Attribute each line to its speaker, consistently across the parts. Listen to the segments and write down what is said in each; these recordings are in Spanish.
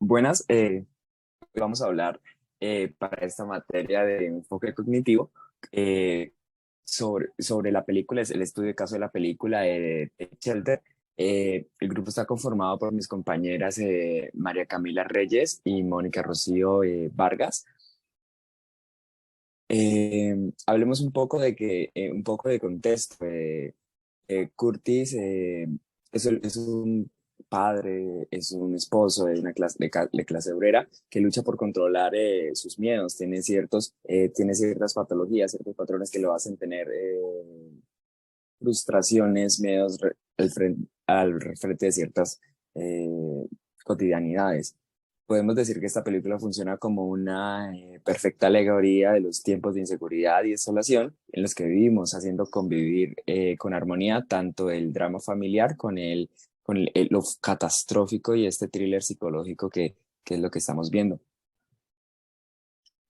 Speaker 1: Buenas, hoy vamos a hablar para esta materia de enfoque cognitivo eh, sobre la película, es el estudio de caso de la película de Shelter. El grupo está conformado por mis compañeras María Camila Reyes y Mónica Rocío Vargas. Hablemos un poco un poco de contexto. Curtis es un padre, es un esposo de una de clase obrera que lucha por controlar sus miedos. Tiene ciertas patologías, ciertos patrones que lo hacen tener frustraciones, miedos al frente de ciertas eh, cotidianidades. Podemos decir que esta película funciona como una perfecta alegoría de los tiempos de inseguridad y desolación en los que vivimos, haciendo convivir con armonía tanto el drama familiar lo catastrófico y este thriller psicológico que es lo que estamos viendo.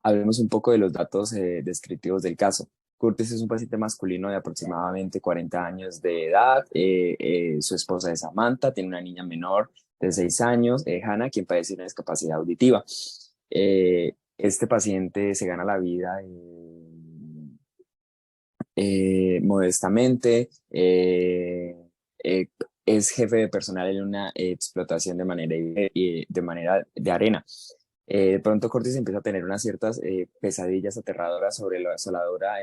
Speaker 1: Hablemos un poco de los datos descriptivos del caso. Curtis es un paciente masculino de aproximadamente 40 años de edad. Su esposa es Samantha, tiene una niña menor de 6 años, Hannah, quien padece una discapacidad auditiva. Este paciente se gana la vida modestamente. Es jefe de personal en una explotación de manera de arena. De pronto Cortis empieza a tener unas ciertas pesadillas aterradoras sobre la asoladora,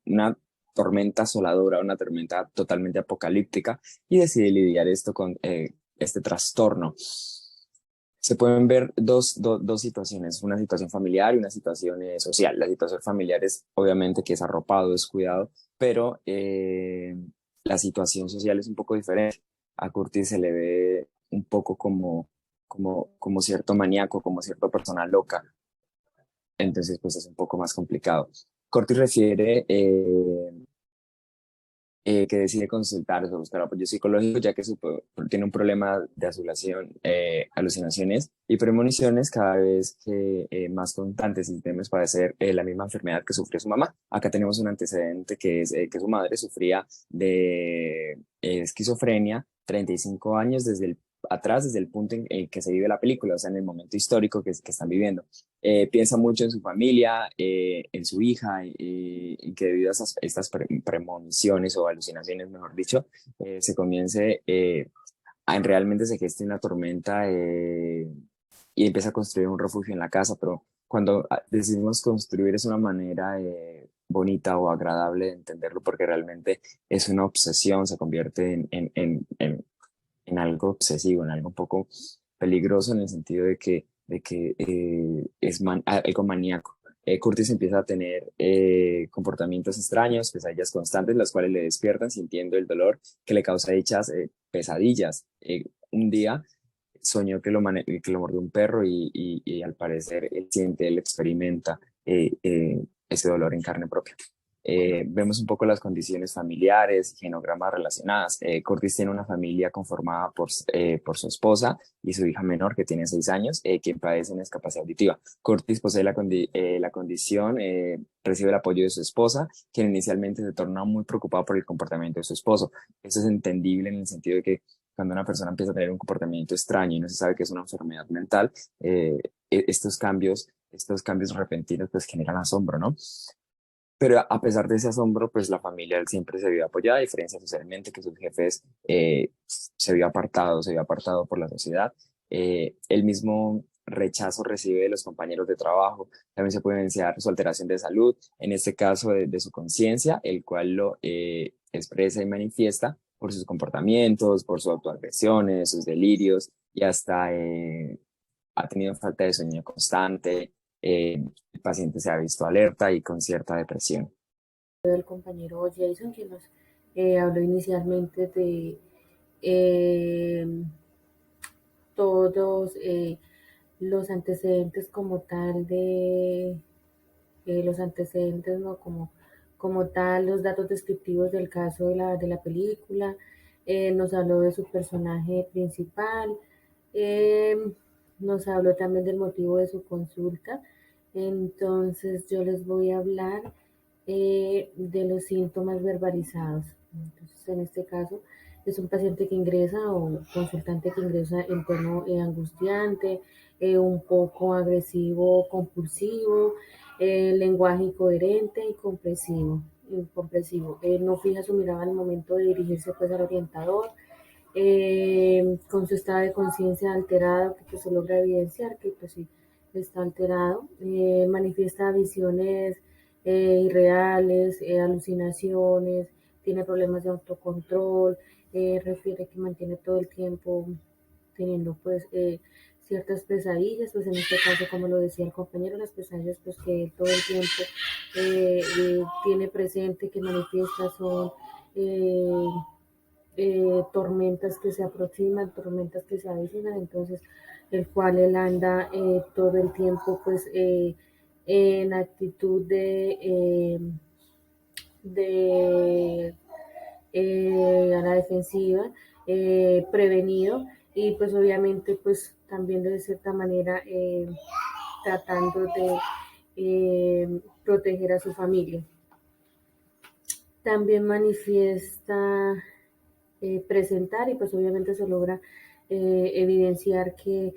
Speaker 1: una tormenta asoladora, una tormenta totalmente apocalíptica, y decide lidiar esto con este trastorno. Se pueden ver dos situaciones, una situación familiar y una situación social. La situación familiar es obviamente que es arropado, es cuidado, pero la situación social es un poco diferente. A Curtis se le ve un poco como cierto maníaco, como cierta persona loca, entonces pues es un poco más complicado. Curtis refiere que decide consultar o buscar apoyo psicológico, ya que tiene un problema de alucinaciones y premoniciones cada vez más constantes y teme padecer la misma enfermedad que sufrió su mamá. Acá tenemos un antecedente que es que su madre sufría de esquizofrenia, 35 años desde el punto en el que se vive la película, o sea, en el momento histórico que están viviendo. Piensa mucho en su familia, en su hija, y que debido a estas premoniciones o alucinaciones, mejor dicho, se comience realmente se geste una tormenta y empieza a construir un refugio en la casa, pero cuando decidimos construir es una manera bonita o agradable de entenderlo porque realmente es una obsesión, se convierte en algo obsesivo, en algo un poco peligroso en el sentido de que es algo maníaco. Curtis empieza a tener comportamientos extraños, pesadillas constantes, las cuales le despiertan sintiendo el dolor que le causa dichas pesadillas. Un día soñó que lo mordió un perro y al parecer él experimenta ese dolor en carne propia. Vemos un poco las condiciones familiares, genogramas relacionadas. Curtis tiene una familia conformada por su esposa y su hija menor, que tiene 6 años, quien padece una discapacidad auditiva. Curtis posee la condición, recibe el apoyo de su esposa, quien inicialmente se torna muy preocupada por el comportamiento de su esposo. Eso es entendible en el sentido de que cuando una persona empieza a tener un comportamiento extraño y no se sabe que es una enfermedad mental, estos cambios repentinos pues generan asombro, ¿no? Pero a pesar de ese asombro, pues la familia siempre se vio apoyada, a diferencia socialmente que sus jefes se vio apartado por la sociedad. El mismo rechazo recibe de los compañeros de trabajo. También se puede evidenciar su alteración de salud, en este caso de su conciencia, el cual lo expresa y manifiesta por sus comportamientos, por sus autoagresiones, sus delirios y hasta ha tenido falta de sueño constante. El paciente se ha visto alerta y con cierta depresión.
Speaker 2: Del compañero Jason, que nos habló inicialmente de eh, todos los antecedentes como tal de los antecedentes, ¿no? Como tal, los datos descriptivos del caso de la película. Nos habló de su personaje principal. eh, Nos habló también del motivo de su consulta. Entonces yo les voy a hablar de los síntomas verbalizados. Entonces, en este caso, es un paciente que ingresa o consultante que ingresa en tono angustiante, un poco agresivo, compulsivo, lenguaje incoherente y compresivo. No fija su mirada al momento de dirigirse pues al orientador, con su estado de conciencia alterado, que pues, se logra evidenciar que pues sí está alterado, manifiesta visiones irreales, alucinaciones, tiene problemas de autocontrol, refiere que mantiene todo el tiempo teniendo pues ciertas pesadillas, pues en este caso, como lo decía el compañero, las pesadillas pues que todo el tiempo tiene presente, que manifiesta son eh, tormentas que se aproximan, tormentas que se avecinan, entonces el cual él anda todo el tiempo pues en actitud de a la defensiva, prevenido y pues obviamente pues también de cierta manera tratando de proteger a su familia. También manifiesta presentar y pues obviamente se logra evidenciar que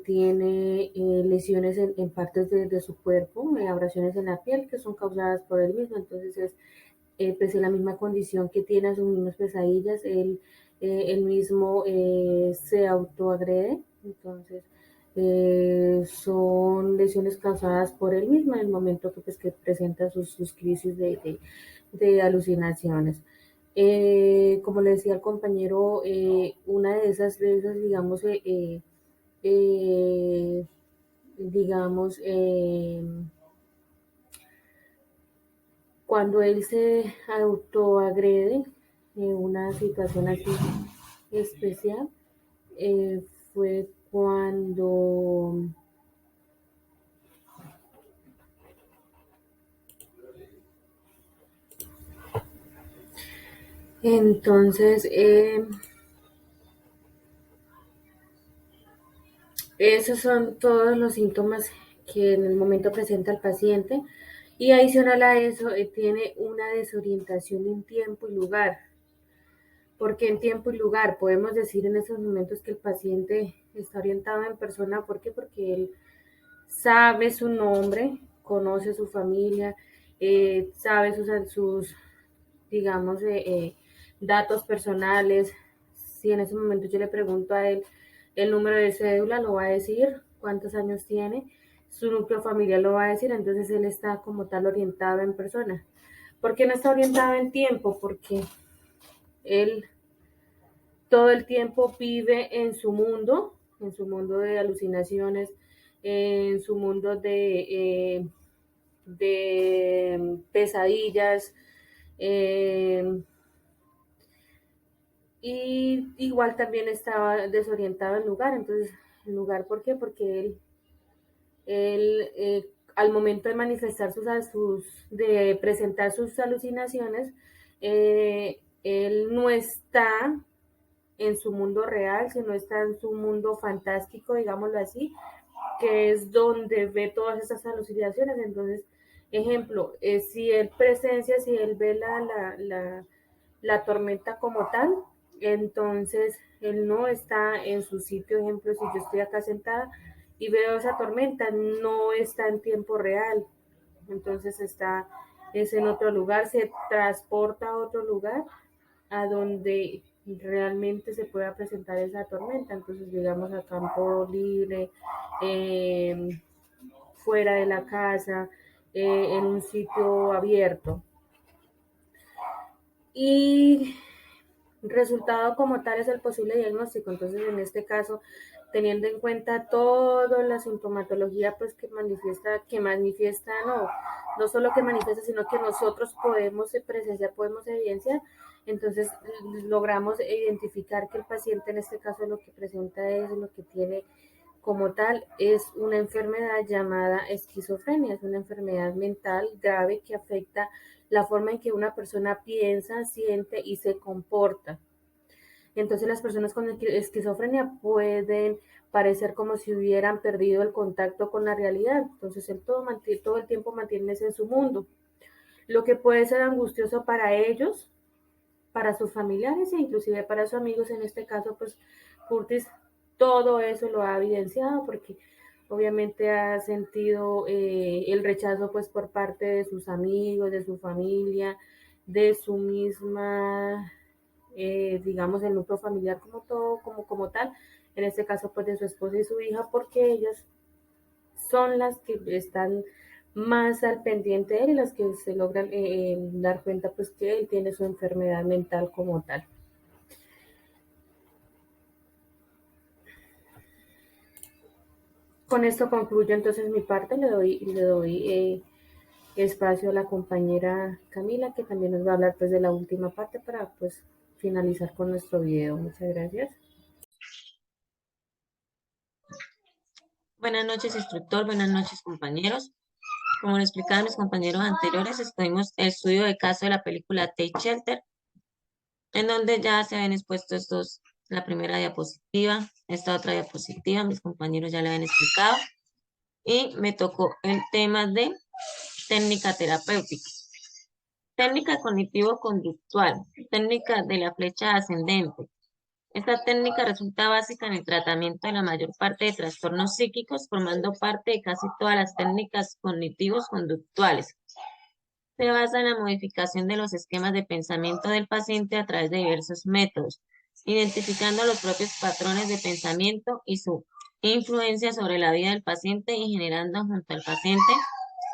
Speaker 2: tiene lesiones en partes de su cuerpo, abrasiones en la piel que son causadas por él mismo, entonces es pues en la misma condición que tiene a sus mismas pesadillas, él mismo se autoagrede, entonces son lesiones causadas por él mismo en el momento que, pues, que presenta sus crisis de alucinaciones. Como le decía al compañero, una digamos, eh, digamos, cuando él se autoagrede en una situación así especial, fue cuando entonces esos son todos los síntomas que en el momento presenta el paciente y adicional a eso tiene una desorientación en tiempo y lugar. Porque en tiempo y lugar podemos decir en esos momentos que el paciente está orientado en persona. ¿Por qué? Porque él sabe su nombre, conoce su familia, sabe sus digamos, datos personales. Si en ese momento yo le pregunto a él el número de cédula, lo va a decir, cuántos años tiene, su núcleo familiar lo va a decir, entonces él está como tal orientado en persona. ¿Por qué no está orientado en tiempo? Porque él todo el tiempo vive en su mundo de alucinaciones, en su mundo de pesadillas, eh, y igual también estaba desorientado el lugar, entonces, ¿el lugar por qué? Porque él al momento de manifestar de presentar sus alucinaciones, él no está en su mundo real, sino está en su mundo fantástico, digámoslo así, que es donde ve todas esas alucinaciones. Entonces, ejemplo, si él ve la tormenta como tal, entonces él no está en su sitio. Ejemplo, si yo estoy acá sentada y veo esa tormenta, no está en tiempo real, entonces es en otro lugar, se transporta a otro lugar a donde realmente se pueda presentar esa tormenta, entonces digamos a campo libre, eh, fuera de la casa, en un sitio abierto. Y resultado como tal es el posible diagnóstico. Entonces, en este caso, teniendo en cuenta toda la sintomatología pues que manifiesta, no solo que manifiesta, sino que nosotros podemos presenciar, podemos evidenciar, entonces logramos identificar que el paciente en este caso lo que presenta es lo que tiene como tal es una enfermedad llamada esquizofrenia, es una enfermedad mental grave que afecta la forma en que una persona piensa, siente y se comporta. Entonces las personas con esquizofrenia pueden parecer como si hubieran perdido el contacto con la realidad. Entonces él todo el tiempo mantiene en su mundo. Lo que puede ser angustioso para ellos para sus familiares e inclusive para sus amigos. En este caso, pues Curtis todo eso lo ha evidenciado porque obviamente ha sentido el rechazo pues por parte de sus amigos, de su familia, de su misma, digamos, el núcleo familiar como todo, como tal, en este caso pues de su esposa y su hija, porque ellas son las que están más al pendiente de él y las que se logran dar cuenta pues que él tiene su enfermedad mental como tal. Con esto concluyo entonces mi parte, le doy espacio a la compañera Camila que también nos va a hablar pues de la última parte para pues finalizar con nuestro video. Muchas gracias.
Speaker 3: Buenas noches, instructor. Buenas noches, compañeros. Como lo explicaban mis compañeros anteriores, estuvimos el estudio de caso de la película Take Shelter, en donde ya se habían expuesto estos, la primera diapositiva, esta otra diapositiva, mis compañeros ya le habían explicado, y me tocó el tema de técnica terapéutica. Técnica cognitivo-conductual, técnica de la flecha ascendente. Esta técnica resulta básica en el tratamiento de la mayor parte de trastornos psíquicos, formando parte de casi todas las técnicas cognitivos conductuales. Se basa en la modificación de los esquemas de pensamiento del paciente a través de diversos métodos, identificando los propios patrones de pensamiento y su influencia sobre la vida del paciente y generando junto al paciente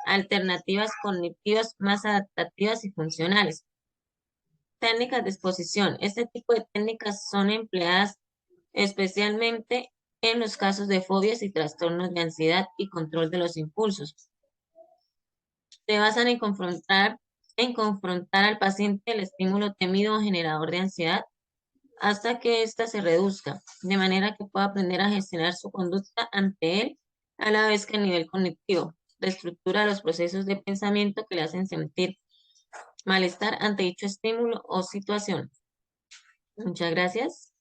Speaker 3: alternativas cognitivas más adaptativas y funcionales. Técnicas de exposición. Este tipo de técnicas son empleadas especialmente en los casos de fobias y trastornos de ansiedad y control de los impulsos. Se basan en confrontar al paciente el estímulo temido o generador de ansiedad hasta que ésta se reduzca, de manera que pueda aprender a gestionar su conducta ante él, a la vez que a nivel cognitivo, reestructura los procesos de pensamiento que le hacen sentir malestar ante dicho estímulo o situación. Muchas gracias.